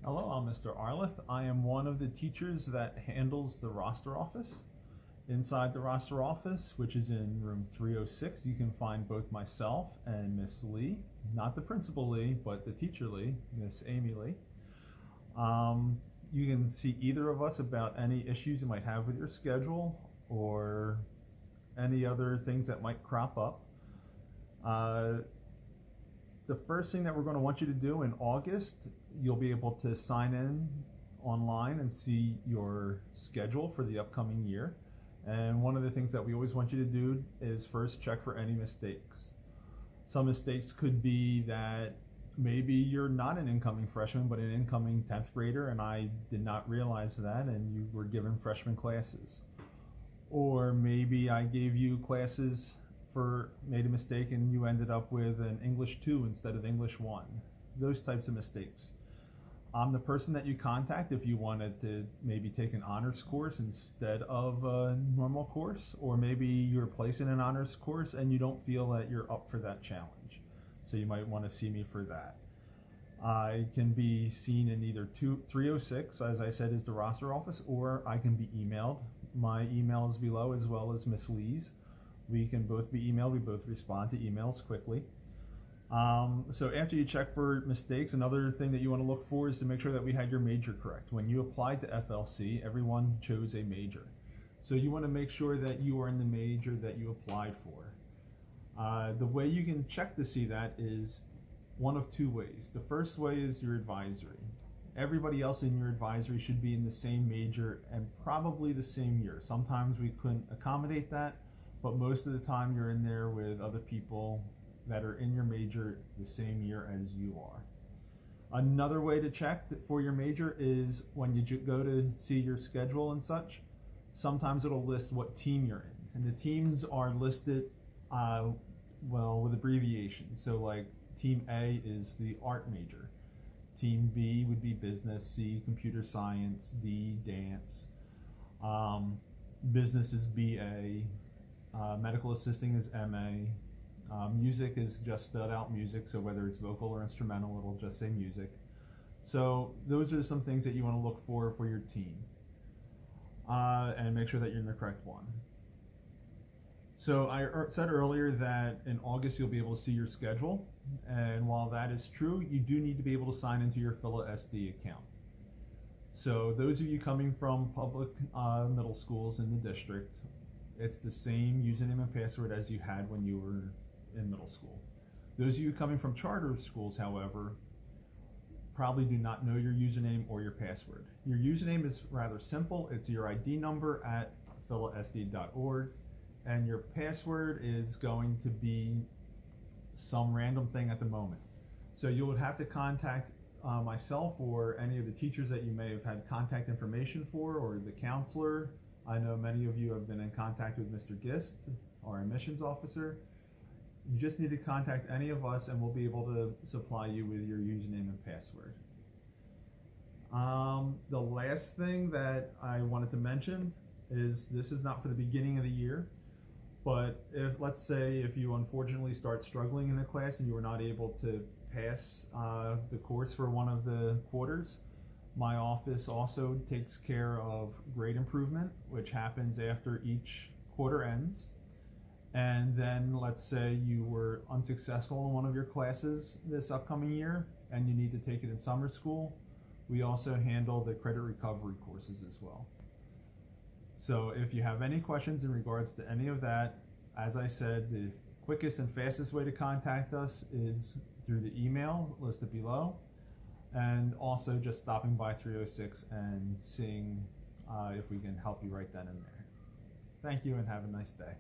Hello, I'm Mr. Arleth. I am one of the teachers that handles the roster office. Inside the roster office, which is in room 306, you can find both myself and Miss Lee, not the principal Lee, but the teacher Lee, Miss Amy Lee. You can see either of us about any issues you might have with your schedule or any other things that might crop up. The first thing that we're going to want you to do in August, you'll be able to sign in online and see your schedule for the upcoming year. And one of the things that we always want you to do is first check for any mistakes. Some mistakes could be that maybe you're not an incoming freshman, but an incoming 10th grader, and I did not realize that, and you were given freshman classes. Or maybe I gave you classes made a mistake and you ended up with an English 2 instead of English 1. Those types of mistakes. I'm the person that you contact if you wanted to maybe take an honors course instead of a normal course, or maybe you're placing an honors course and you don't feel that you're up for that challenge. So you might want to see me for that. I can be seen in either 306, as I said, is the roster office, or I can be emailed. My email is below, as well as Miss Lee's. We can both be emailed. We both respond to emails quickly. So after you check for mistakes, another thing that you want to look for is to make sure that we had your major correct. When you applied to FLC, everyone chose a major. So you want to make sure that you are in the major that you applied for. The way you can check to see that is one of two ways. The first way is your advisory. Everybody else in your advisory should be in the same major and probably the same year. Sometimes we couldn't accommodate that, but most of the time you're in there with other people that are in your major the same year as you are. Another way to check for your major is when you go to see your schedule and such, sometimes it'll list what team you're in. And the teams are listed, with abbreviations. So like Team A is the art major. Team B would be business, C, computer science, D, dance. Business is BA. Medical assisting is MA. Music is just spelled out music, so whether it's vocal or instrumental, it'll just say music. So those are some things that you want to look for your team, and make sure that you're in the correct one. So I said earlier that in August you'll be able to see your schedule, and while that is true, you do need to be able to sign into your FLC account. So those of you coming from public middle schools in the district, it's the same username and password as you had when you were in middle school. Those of you coming from charter schools, however, probably do not know your username or your password. Your username is rather simple. It's your ID number at philsd.org, and your password is going to be some random thing at the moment. So you would have to contact myself or any of the teachers that you may have had contact information for, or the counselor. I know many of you have been in contact with Mr. Gist, our admissions officer. You just need to contact any of us and we'll be able to supply you with your username and password. The last thing that I wanted to mention is this is not for the beginning of the year, but let's say if you unfortunately start struggling in a class and you were not able to pass the course for one of the quarters, my office also takes care of grade improvement, which happens after each quarter ends. And then let's say you were unsuccessful in one of your classes this upcoming year and you need to take it in summer school, we also handle the credit recovery courses as well. So if you have any questions in regards to any of that, as I said, the quickest and fastest way to contact us is through the email listed below, and also just stopping by 306 and seeing if we can help you right then and there. Thank you and have a nice day.